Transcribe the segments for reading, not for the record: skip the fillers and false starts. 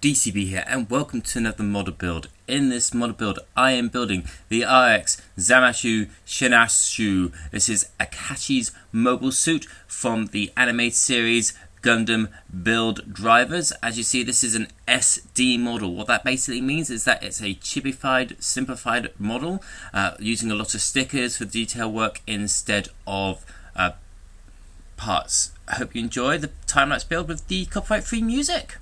DCB here, and welcome to another model build. In this model build, I am building the Rx-zeromaru Shinkikessho. This is Akachi's mobile suit from the animated series Gundam build drivers. As you see, this is an SD model. What that basically means is that it's a chibified, simplified model using a lot of stickers for detail work instead of parts. I hope you enjoy the time-lapse build with the copyright-free music.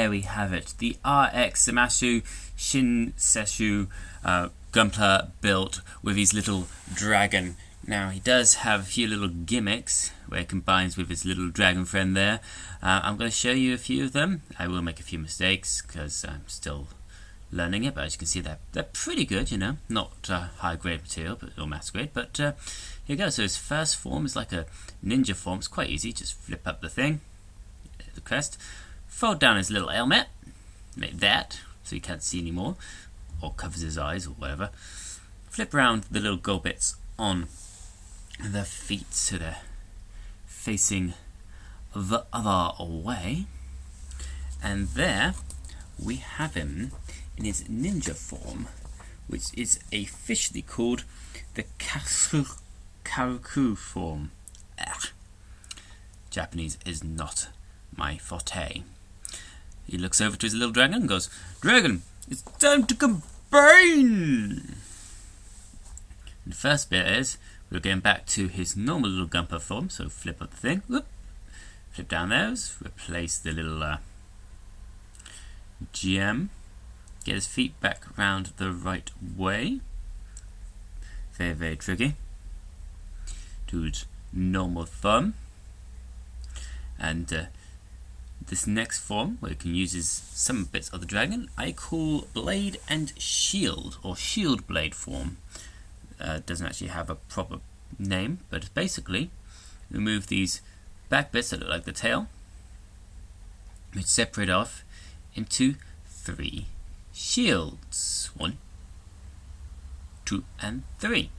there we have it. The Rx-zeromaru Shinkikessho Gunpla built with his little dragon. Now he does have a few little gimmicks where it combines with his little dragon friend there. I'm going to show you a few of them. I will make a few mistakes because I'm still learning it, but as you can see they're pretty good, you know, not high grade material or mass grade, but here you go. So his first form is like a ninja form. It's quite easy, just flip up the thing, the crest, fold down his little helmet, make that so you can't see anymore, or covers his eyes or whatever. Flip around the little gold bits on the feet so they're facing the other way, and there we have him in his ninja form, which is officially called the Karuku form. Japanese is not my forte. He looks over to his little dragon and goes, "Dragon, it's time to combine!" And the first bit is, we're going back to his normal little Gunpla form, so flip up the thing, whoop, flip down those, replace the little gem, get his feet back around the right way, very, very tricky, to his normal thumb, and this next form, where you can use some bits of the dragon, I call blade and shield, or shield blade form. Doesn't actually have a proper name, but basically remove these back bits that look like the tail, which separate off into 3 shields. 1, 2, and 3.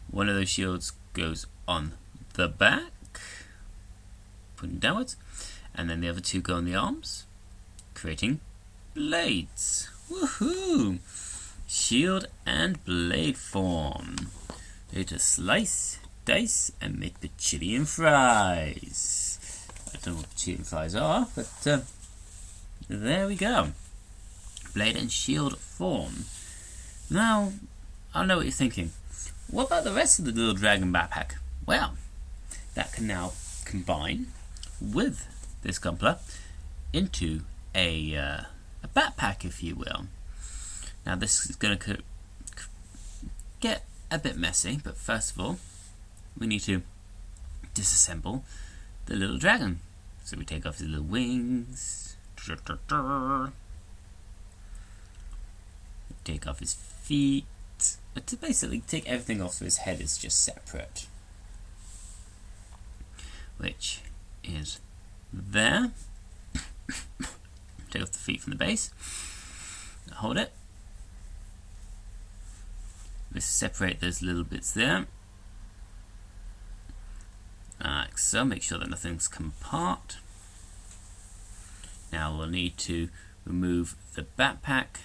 One of those shields goes on the back, pointing downwards, and then the other 2 go on the arms, creating blades. Woohoo! Shield and blade form. Ready to slice, dice, and make the chili and fries. I don't know what the chili and fries are, but there we go. Blade and shield form. Now, I know what you're thinking. What about the rest of the little dragon backpack? Well, that can now combine with this Gunpla into a backpack, if you will. Now this is going to get a bit messy, but first of all, we need to disassemble the little dragon. So we take off his little wings, take off his feet, but to basically take everything off so his head is just separate, which is there. Take off the feet from the base, hold it. Let's separate those little bits there, like so. Make sure that nothing's come apart. Now we'll need to remove the backpack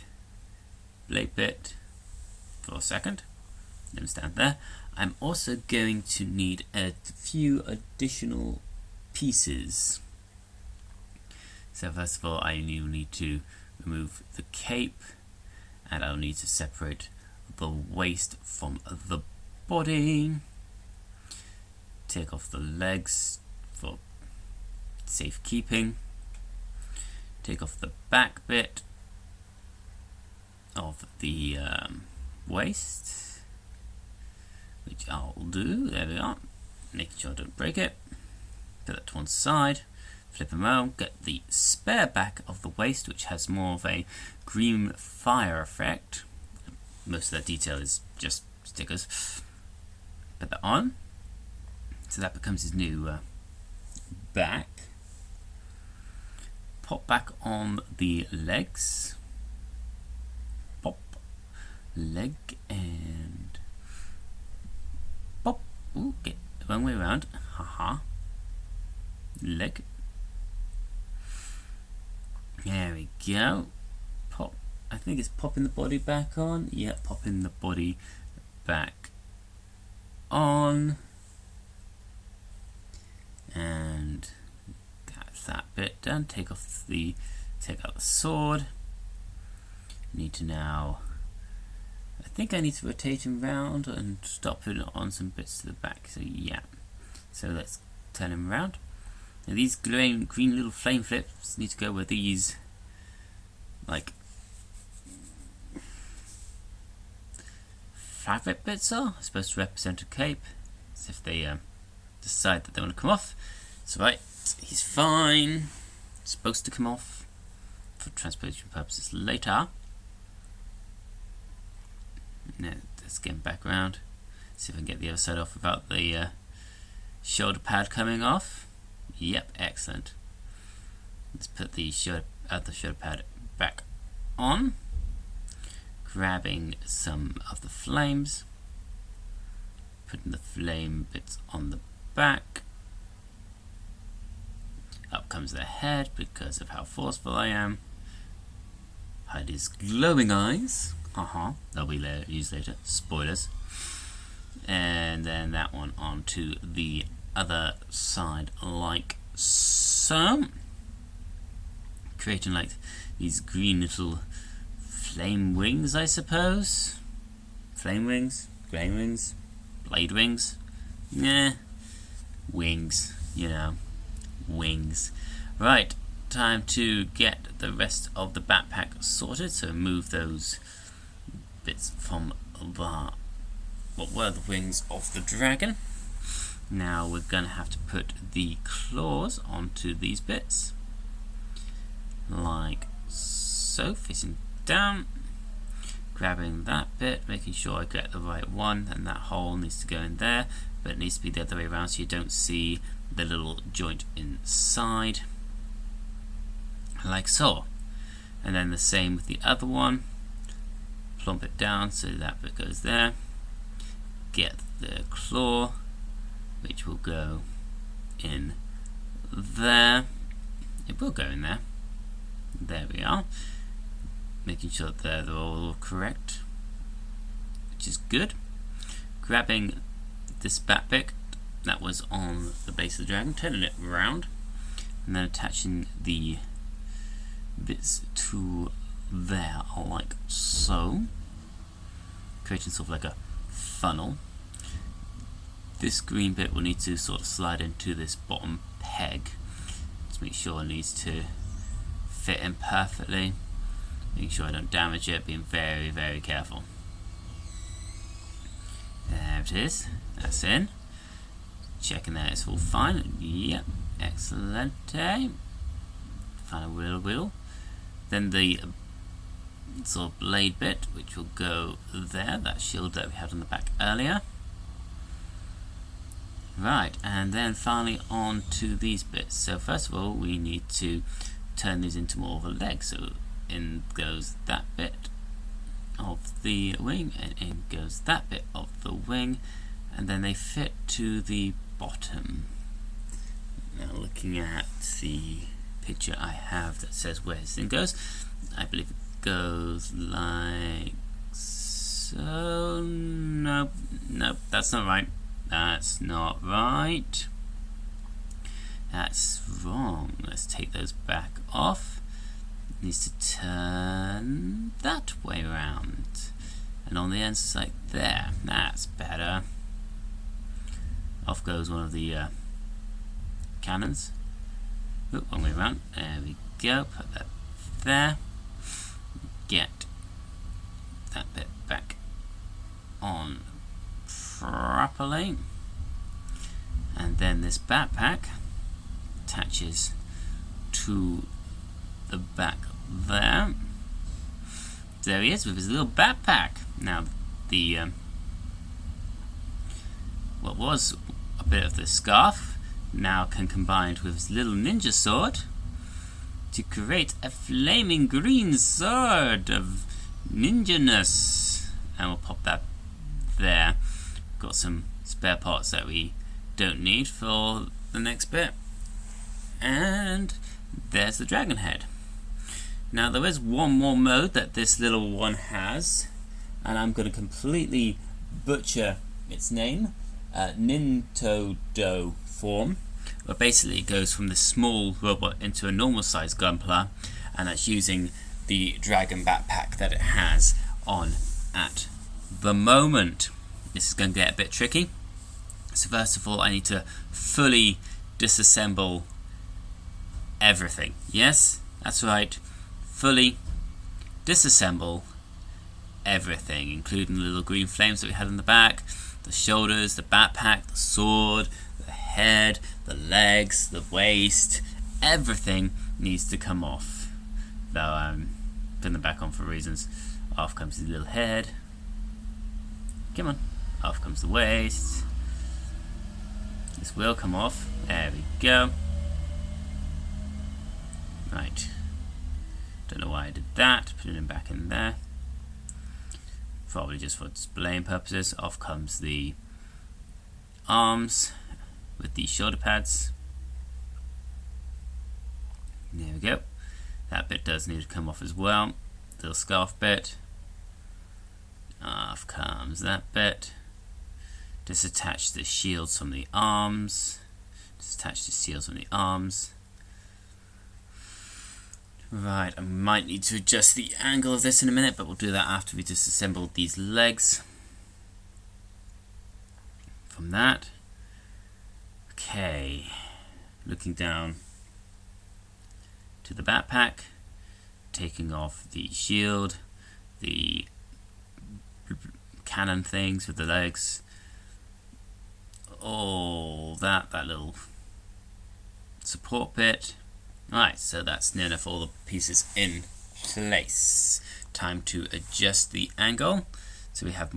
blade bit for a second. Let me stand there. I'm also going to need a few additional pieces. So first of all, I will need to remove the cape, and I'll need to separate the waist from the body, take off the legs for safekeeping, take off the back bit of the waist, which I'll do. There we are, making sure I don't break it. Put that to one side, flip them around, get the spare back of the waist, which has more of a green fire effect. Most of that detail is just stickers. Put that on. So that becomes his new back. Pop back on the legs. Pop. Leg and pop. Ooh, get the wrong way around. Haha. Leg. There we go. Pop. I think it's popping the body back on. Yeah, popping the body back on. And that's that bit done. Take out the sword. Need to now, I think I need to rotate him round and stop putting it on some bits to the back. So yeah. So let's turn him around. Now these glowing green little flame flips need to go with these, like, fabric bits are supposed to represent a cape. As if they decide that they want to come off. So right, he's fine. Supposed to come off for transportation purposes later. Now let's get him back around. See if I can get the other side off without the shoulder pad coming off. Yep, excellent. Let's put the shoulder pad back on. Grabbing some of the flames. Putting the flame bits on the back. Up comes the head because of how forceful I am. Hide his glowing eyes. They'll be used later. Spoilers. And then that one onto the other side like so. Creating like these green little flame wings, I suppose. Flame wings? Grey wings? Blade wings? Nah. Wings, you know. Wings. Right, time to get the rest of the backpack sorted. So move those bits from the what were the wings of the dragon. Now we're going to have to put the claws onto these bits. Like so, facing down. Grabbing that bit, making sure I get the right one, and that hole needs to go in there, but it needs to be the other way around so you don't see the little joint inside. Like so. And then the same with the other one. Plump it down so that bit goes there. Get the claw, which will go in there. It will go in there. There we are. Making sure that they're all correct, which is good. Grabbing this back bit that was on the base of the dragon, turning it around, and then attaching the bits to there like so, creating sort of like a funnel. This green bit will need to sort of slide into this bottom peg. Just make sure it needs to fit in perfectly. Making sure I don't damage it, being very, very careful. There it is. That's in. Checking that it's all fine. Yep. Excellent. Final wheel. Then the sort of blade bit, which will go there. That shield that we had on the back earlier. Right, and then finally on to these bits. So first of all, we need to turn these into more of a leg. So in goes that bit of the wing, and in goes that bit of the wing, and then they fit to the bottom. Now looking at the picture I have that says where this thing goes, I believe it goes like so. Nope, that's not right. That's not right. That's wrong. Let's take those back off. Needs to turn that way around, and on the ends it's like there. That's better. Off goes one of the cannons. Oop, wrong way around. There we go. Put that there. Get that bit back on properly, and then this backpack attaches to the back there. There he is with his little backpack. Now the what was a bit of the scarf now can combine with his little ninja sword to create a flaming green sword of ninja-ness. And we'll pop that there. Got some spare parts that we don't need for the next bit. And there's the dragon head. Now there is one more mode that this little one has, and I'm going to completely butcher its name. Nintodo form, where basically it goes from the small robot into a normal sized Gunpla, and that's using the dragon backpack that it has on at the moment. This is going to get a bit tricky. So first of all, I need to fully disassemble everything. Yes, that's right. Fully disassemble everything, including the little green flames that we had in the back, the shoulders, the backpack, the sword, the head, the legs, the waist. Everything needs to come off. Though I'm putting them back on for reasons. Off comes the little head. Come on. Off comes the waist. This will come off. There we go. Right. Don't know why I did that. Putting them back in there. Probably just for displaying purposes. Off comes the arms with the shoulder pads. There we go. That bit does need to come off as well. Little scarf bit. Off comes that bit. Disattach the shields from the arms. Disattach the shields from the arms. Right, I might need to adjust the angle of this in a minute, but we'll do that after we disassemble these legs. From that. Okay. Looking down to the backpack. Taking off the shield. The cannon things with the legs. Oh, that little support bit. Alright, so that's near enough all the pieces in place. Time to adjust the angle so we have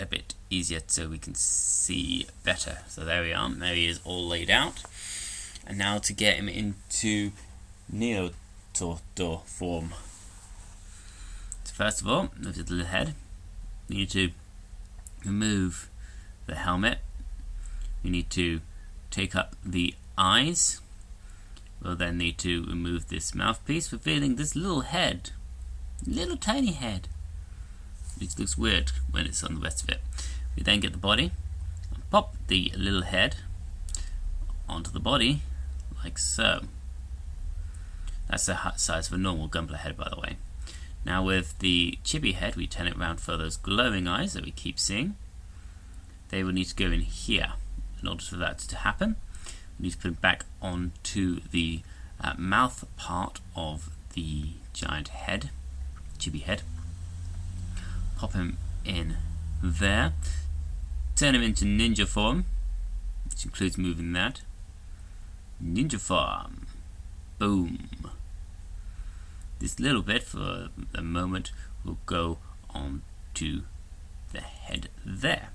a bit easier so we can see better. So there we are, there he is all laid out. And now to get him into Neotortor form. So first of all, look at the little head. We need to remove the helmet. We need to take up the eyes. We'll then need to remove this mouthpiece, revealing this little head. Little tiny head. Which looks weird when it's on the rest of it. We then get the body. And pop the little head onto the body, like so. That's the size of a normal Gunpla head, by the way. Now with the chibi head, we turn it around for those glowing eyes that we keep seeing. They will need to go in here. In order for that to happen, we need to put it back onto the mouth part of the giant head, chibi head. Pop him in there. Turn him into ninja form, which includes moving that. Ninja form. Boom. This little bit, for the moment, will go on to the head there.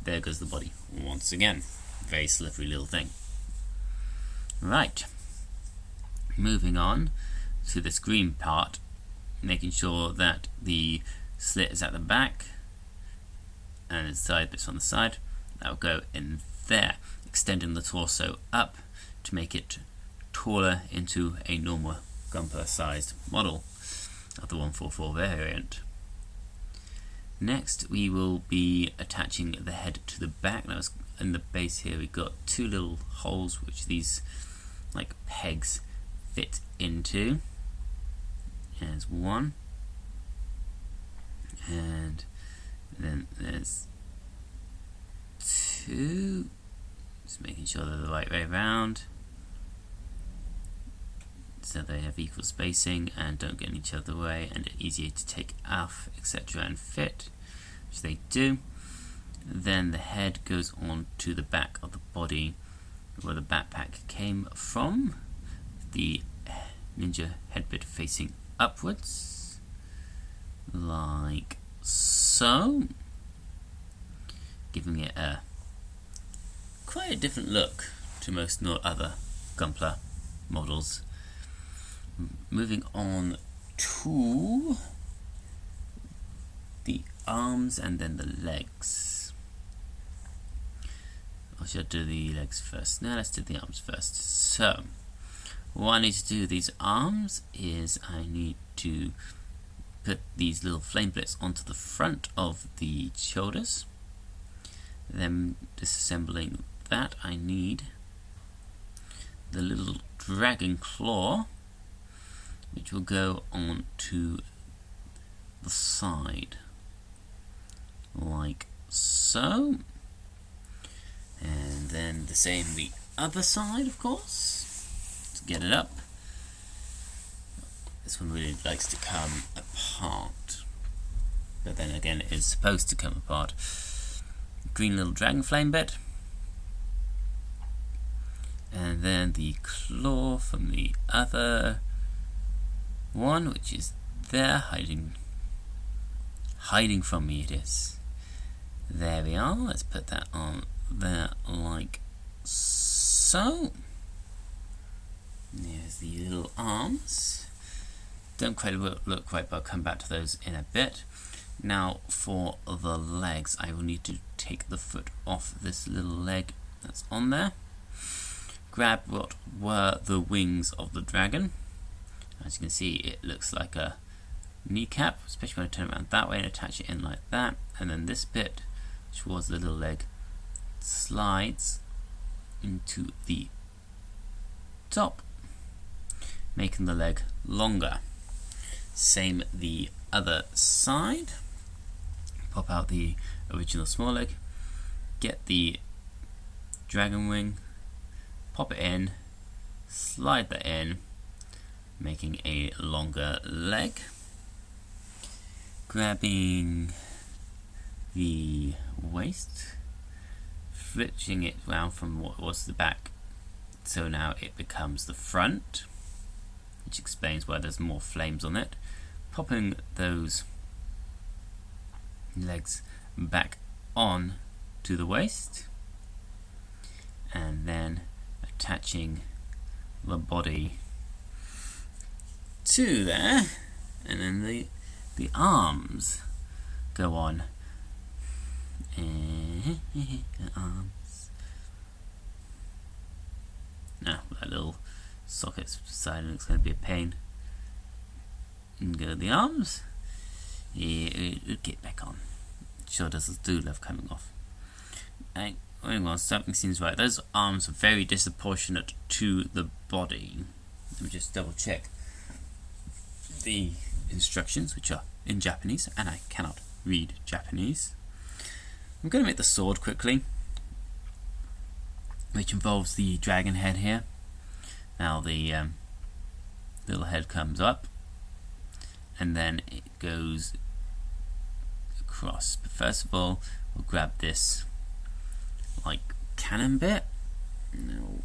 There goes the body once again. Very slippery little thing. Right. Moving on to this green part, making sure that the slit is at the back and the side bits on the side. That will go in there, extending the torso up to make it taller into a normal Gunpla sized model of the 144 variant. Next we will be attaching the head to the back. Now in the base here we've got two little holes which these like pegs fit into. There's one, and then there's two. Just making sure they're the right way around so they have equal spacing and don't get in each other's way and are easier to take off, etc. and fit, which they do. Then the head goes on to the back of the body where the backpack came from, the ninja head bit facing upwards, like so, giving it quite a different look to most other Gunpla models. Moving on to the arms and then the legs. I should do the legs first. Now let's do the arms first. So, what I need to do with these arms is I need to put these little flame blits onto the front of the shoulders. Then disassembling that, I need the little dragon claw, which will go on to the side, like so. And then the same the other side, of course, to get it up. This one really likes to come apart, but then again it is supposed to come apart. Green little dragon flame bit, and then the claw from the other one, which is there, hiding from me. It is. There we are. Let's put that on there like so. There's the little arms. Don't quite look right, but I'll come back to those in a bit. Now for the legs, I will need to take the foot off this little leg that's on there. Grab what were the wings of the dragon. As you can see, it looks like a kneecap, especially when I turn it around that way and attach it in like that. And then this bit, which was the little leg, slides into the top, making the leg longer. Same the other side. Pop out the original small leg, get the dragon wing, pop it in, slide that in, making a longer leg. Grabbing the waist, switching it round from what was the back, so now it becomes the front, which explains why there's more flames on it. Popping those legs back on to the waist, and then attaching the body to there, and then the arms go on. Arms. Now that little socket's beside it, it's going to be a pain. And go to the arms. Yeah, it'll get back on. Sure does do love coming off. Well, something seems right. Those arms are very disproportionate to the body. Let me just double check the instructions, which are in Japanese, and I cannot read Japanese. I'm going to make the sword quickly, which involves the dragon head here. Now the little head comes up, and then it goes across. But first of all, we'll grab this like cannon bit. No,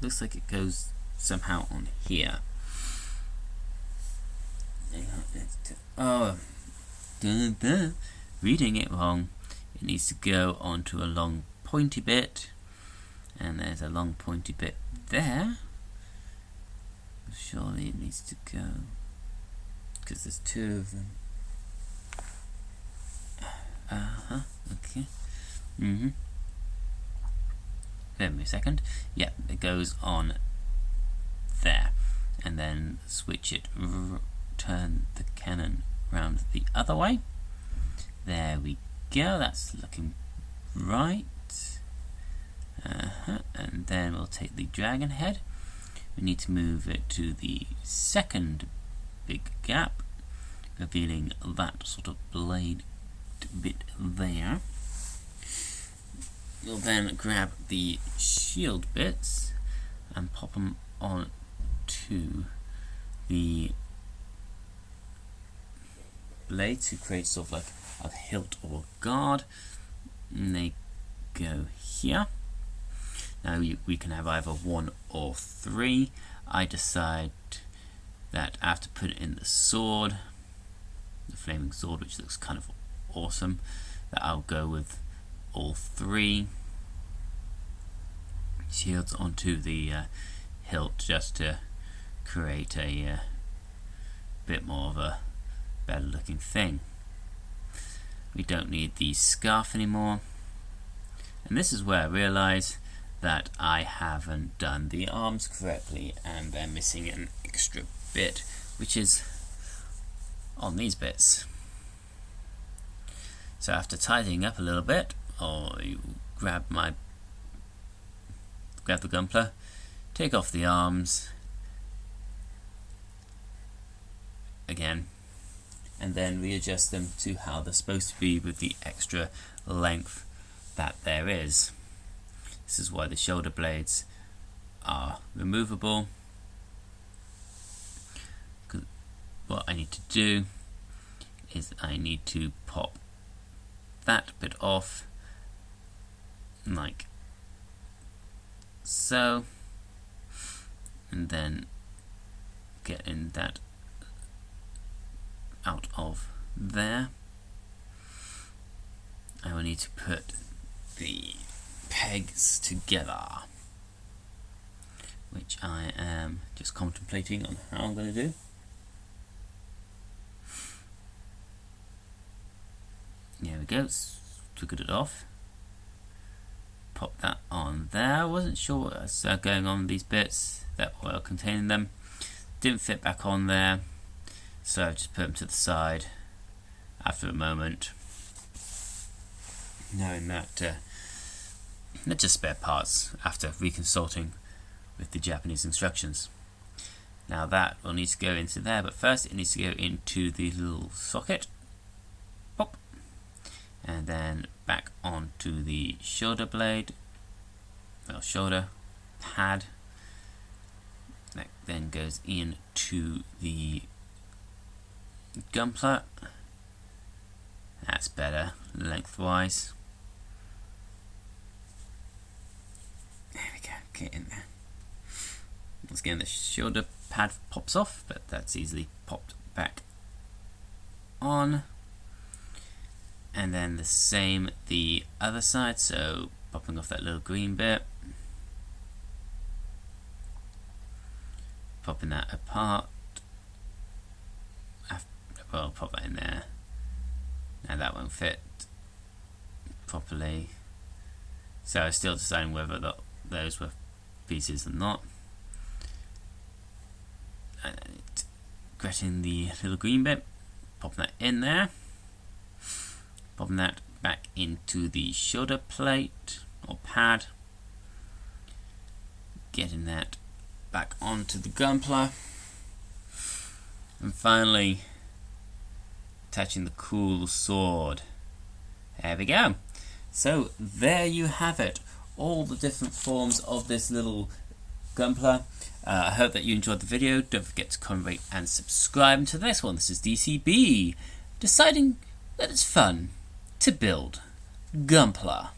looks like it goes somehow on here. Oh, reading it wrong. It needs to go onto a long pointy bit, and there's a long pointy bit there. Surely it needs to go, because there's two of them. Okay. Give me a second. Yeah, it goes on there, and then switch it. Turn the cannon round the other way. There we go. That's looking right. And then we'll take the dragon head. We need to move it to the second big gap, revealing that sort of blade bit there. We'll then grab the shield bits and pop them on to the blade to create sort of like a hilt or guard. And they go here. Now we can have either 1 or 3. I decide that I have to put it in the sword, the flaming sword, which looks kind of awesome, that I'll go with all 3 shields onto the hilt, just to create a bit more of a better looking thing. We don't need the scarf anymore, and this is where I realise that I haven't done the arms correctly, and they're missing an extra bit, which is on these bits. So after tidying up a little bit, you grab the Gunpla, take off the arms again, and then readjust them to how they're supposed to be with the extra length that there is. This is why the shoulder blades are removable. what I need to do is I need to pop that bit off like so, and then getting that out of there. I will need to put the pegs together, which I am just contemplating on how I'm going to do. There we go, took it off. Pop that on there. I wasn't sure what was going on with these bits that were containing them. Didn't fit back on there, so I just put them to the side after a moment, knowing that they're just spare parts after reconsulting with the Japanese instructions. Now that will need to go into there, but first it needs to go into the little socket. Pop. And then back onto the shoulder blade, well, shoulder pad. That then goes into the Gunpla. That's better lengthwise. There we go, get in there. Once again, the shoulder pad pops off, but that's easily popped back on. And then the same the other side, so popping off that little green bit, popping that apart. Well, pop that in there. Now that won't fit properly, so I was still deciding whether those were pieces or not. And getting the little green bit, popping that in there. Popping that back into the shoulder plate or pad, getting that back onto the Gunpla, and finally attaching the cool sword. There we go. So there you have it, all the different forms of this little Gunpla. I hope that you enjoyed the video. Don't forget to comment, rate and subscribe. And to the next one, this is DCB, deciding that it's fun to build Gunpla.